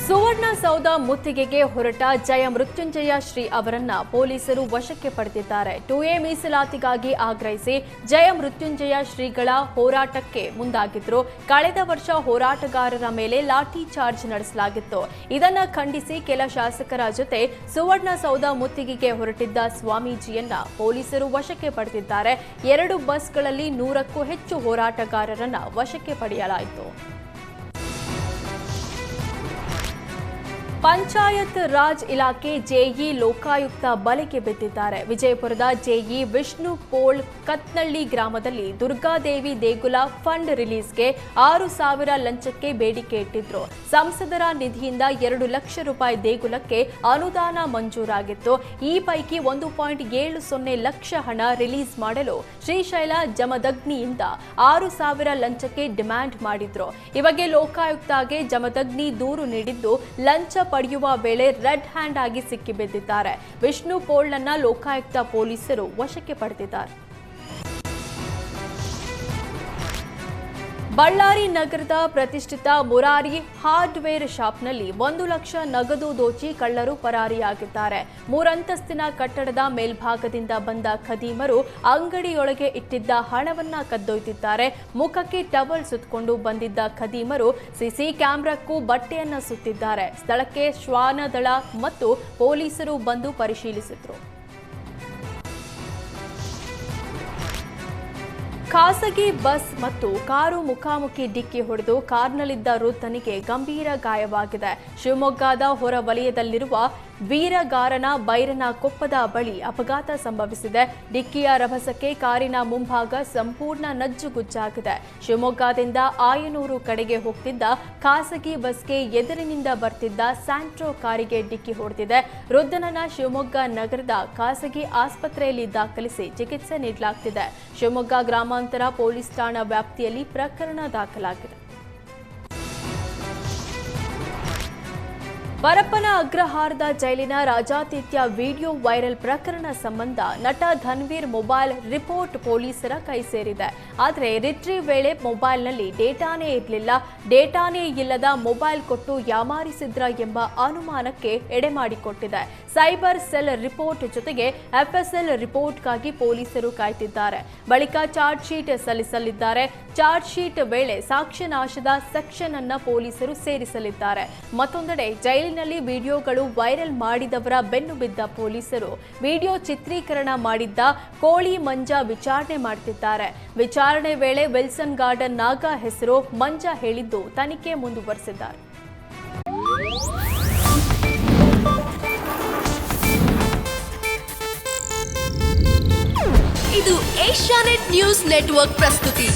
ಸುವರ್ಣಸೌಧ ಮುತ್ತಿಗೆಗೆ ಹೊರಟ ಜಯಮೃತ್ಯುಂಜಯ ಶ್ರೀ ಅವರನ್ನ ಪೊಲೀಸರು ವಶಕ್ಕೆ ಪಡೆದಿದ್ದಾರೆ. 2A ಮೀಸಲಾತಿಗಾಗಿ ಆಗ್ರಹಿಸಿ ಜಯಮೃತ್ಯುಂಜಯ ಶ್ರೀಗಳ ಹೋರಾಟಕ್ಕೆ ಮುಂದಾಗಿದ್ರು. ಕಳೆದ ವರ್ಷ ಹೋರಾಟಗಾರರ ಮೇಲೆ ಲಾಠಿ ಚಾರ್ಜ್ ನಡೆಸಲಾಗಿತ್ತು. ಇದನ್ನ ಖಂಡಿಸಿ ಕೆಲ ಶಾಸಕರ ಜೊತೆ ಸುವರ್ಣಸೌಧ ಮುತ್ತಿಗೆಗೆ ಹೊರಟಿದ್ದ ಸ್ವಾಮೀಜಿಯನ್ನ ಪೊಲೀಸರು ವಶಕ್ಕೆ ಪಡೆದಿದ್ದಾರೆ. 2 ಬಸ್ಗಳಲ್ಲಿ 100ಕ್ಕೂ ಹೆಚ್ಚು ಹೋರಾಟಗಾರರನ್ನ ವಶಕ್ಕೆ ಪಡೆಯಲಾಯಿತು. ಪಂಚಾಯತ್ ರಾಜ್ ಇಲಾಖೆ ಜೆಇ ಲೋಕಾಯುಕ್ತ ಬಲೆಗೆ ಬಿದ್ದಿದ್ದಾರೆ. ವಿಜಯಪುರದ ಜೆಇ ವಿಷ್ಣು ಪೋಳ್ ಕತ್ನಳ್ಳಿ ಗ್ರಾಮದಲ್ಲಿ ದುರ್ಗಾದೇವಿ ದೇಗುಲ ಫಂಡ್ ರಿಲೀಸ್ಗೆ 6,000 ಲಂಚಕ್ಕೆ ಬೇಡಿಕೆ ಇಟ್ಟಿದ್ರು. ಸಂಸದರ ನಿಧಿಯಿಂದ 2 ಲಕ್ಷ ರೂಪಾಯಿ ದೇಗುಲಕ್ಕೆ ಅನುದಾನ ಮಂಜೂರಾಗಿತ್ತು. ಈ ಪೈಕಿ 1.70 ಲಕ್ಷ ಹಣ ರಿಲೀಸ್ ಮಾಡಲು ಶ್ರೀಶೈಲ ಜಮದಗ್ನಿಯಿಂದ 6,000 ಲಂಚಕ್ಕೆ ಡಿಮ್ಯಾಂಡ್ ಮಾಡಿದ್ರು. ಈ ಬಗ್ಗೆ ಲೋಕಾಯುಕ್ತಗೆ ಜಮದಗ್ನಿ ದೂರು ನೀಡಿದ್ದು ಲಂಚ ಪಡೆಯುವ ವೇಳೆ ರೆಡ್ ಹ್ಯಾಂಡ್ ಆಗಿ ಸಿಕ್ಕಿಬಿದ್ದಿದ್ದಾರೆ. ವಿಷ್ಣು ಪೋಳ್ನನ್ನ ಲೋಕಾಯುಕ್ತ ಪೊಲೀಸರು ವಶಕ್ಕೆ ಪಡೆದಿದ್ದಾರೆ. ಬಳ್ಳಾರಿ ನಗರದ ಪ್ರತಿಷ್ಠಿತ ಮುರಾರಿ ಹಾರ್ಡ್ವೇರ್ ಶಾಪ್ನಲ್ಲಿ 1 ಲಕ್ಷ ನಗದು ದೋಚಿ ಕಳ್ಳರು ಪರಾರಿಯಾಗಿದ್ದಾರೆ. 3 ಅಂತಸ್ತಿನ ಕಟ್ಟಡದ ಮೇಲ್ಭಾಗದಿಂದ ಬಂದ ಖದೀಮರು ಅಂಗಡಿಯೊಳಗೆ ಇಟ್ಟಿದ್ದ ಹಣವನ್ನ ಕದ್ದೊಯ್ದಿದ್ದಾರೆ. ಮುಖಕ್ಕೆ ಟವಲ್ ಸುತ್ತಕೊಂಡು ಬಂದಿದ್ದ ಖದೀಮರು ಸಿಸಿ ಕ್ಯಾಮೆರಾಕ್ಕೂ ಬಟ್ಟೆಯನ್ನ ಸುತ್ತಿದ್ದಾರೆ. ಸ್ಥಳಕ್ಕೆ ಶ್ವಾನದಳ ಮತ್ತು ಪೊಲೀಸರು ಬಂದು ಪರಿಶೀಲಿಸಿದ್ರು. ಖಾಸಗಿ ಬಸ್ ಮತ್ತು ಕಾರು ಮುಖಾಮುಖಿ ಡಿಕ್ಕಿ ಹೊಡೆದು ಕಾರ್ನಲ್ಲಿದ್ದ ವೃದ್ಧನಿಗೆ ಗಂಭೀರ ಗಾಯವಾಗಿದೆ. ಶಿವಮೊಗ್ಗದ ಹೊರ ವಲಯದಲ್ಲಿರುವ ವೀರಗಾರನ ಬೈರನ ಕೊಪ್ಪದ ಬಳಿ ಅಪಘಾತ ಸಂಭವಿಸಿದೆ. ಡಿಕ್ಕಿಯ ರಭಸಕ್ಕೆ ಕಾರಿನ ಮುಂಭಾಗ ಸಂಪೂರ್ಣ ನಜ್ಜುಗುಜ್ಜಾಗಿದೆ. ಶಿವಮೊಗ್ಗದಿಂದ ಆಯನೂರು ಕಡೆಗೆ ಹೋಗ್ತಿದ್ದ ಖಾಸಗಿ ಬಸ್ಗೆ ಎದುರಿನಿಂದ ಬರ್ತಿದ್ದ ಸ್ಯಾಂಟ್ರೋ ಕಾರಿಗೆ ಡಿಕ್ಕಿ ಹೊಡೆದಿದೆ. ವೃದ್ಧನನ್ನ ಶಿವಮೊಗ್ಗ ನಗರದ ಖಾಸಗಿ ಆಸ್ಪತ್ರೆಯಲ್ಲಿ ದಾಖಲಿಸಿ ಚಿಕಿತ್ಸೆ ನೀಡಲಾಗುತ್ತಿದೆ. ಶಿವಮೊಗ್ಗ ಗ್ರಾಮಾಂತರ ಪೊಲೀಸ್ ಠಾಣಾ ವ್ಯಾಪ್ತಿಯಲ್ಲಿ ಪ್ರಕರಣ ದಾಖಲಾಗಿದೆ. ಪರಪ್ಪನ ಅಗ್ರಹಾರದ ಜೈಲಿನ ರಾಜಾತಿಥ್ಯ ವಿಡಿಯೋ ವೈರಲ್ ಪ್ರಕರಣ ಸಂಬಂಧ ನಟ ಧನ್ವೀರ್ ಮೊಬೈಲ್ ರಿಪೋರ್ಟ್ ಪೊಲೀಸರ ಕೈ ಸೇರಿದೆ. ಆದರೆ ರಿಟ್ರೀವ್ ವೇಳೆ ಮೊಬೈಲ್ನಲ್ಲಿ ಡೇಟಾನೇ ಇರಲಿಲ್ಲ. ಡೇಟಾನೇ ಇಲ್ಲದ ಮೊಬೈಲ್ ಕೊಟ್ಟು ಯಾಮಾರಿಸಿದ್ರ ಎಂಬ ಅನುಮಾನಕ್ಕೆ ಎಡೆಮಾಡಿಕೊಟ್ಟಿದೆ. ಸೈಬರ್ ಸೆಲ್ ರಿಪೋರ್ಟ್ ಜೊತೆಗೆ ಎಫ್ಎಸ್ಎಲ್ ರಿಪೋರ್ಟ್ಗಾಗಿ ಪೊಲೀಸರು ಕಾಯ್ತಿದ್ದಾರೆ. ಬಳಿಕ ಚಾರ್ಜ್ ಶೀಟ್ ಸಲ್ಲಿಸಲಿದ್ದಾರೆ. ಚಾರ್ಜ್ ಶೀಟ್ ವೇಳೆ ಸಾಕ್ಷ್ಯ ನಾಶದ ಸೆಕ್ಷನ್ ಅನ್ನ ಪೊಲೀಸರು ಸೇರಿಸಲಿದ್ದಾರೆ. ಮತ್ತೊಂದೆಡೆ ಜೈಲಿನಲ್ಲಿ ವಿಡಿಯೋಗಳು ವೈರಲ್ ಮಾಡಿದವರ ಬೆನ್ನು ಬಿದ್ದ ಪೊಲೀಸರು ವಿಡಿಯೋ ಚಿತ್ರೀಕರಣ ಮಾಡಿದ್ದ ಕೋಳಿ ಮಂಜ ವಿಚಾರಣೆ ಮಾಡುತ್ತಿದ್ದಾರೆ. ವಿಚಾರಣೆ ವೇಳೆ ವಿಲ್ಸನ್ ಗಾರ್ಡನ್ ನಾಗ ಹೆಸರು ಮಂಜ ಹೇಳಿದ್ದು ತನಿಖೆ ಮುಂದುವರೆಸಿದ್ದಾರೆ. ಇದು ಏಷ್ಯಾನೆಟ್ ನ್ಯೂಸ್ ನೆಟ್ವರ್ಕ್ ಪ್ರಸ್ತುತಿ.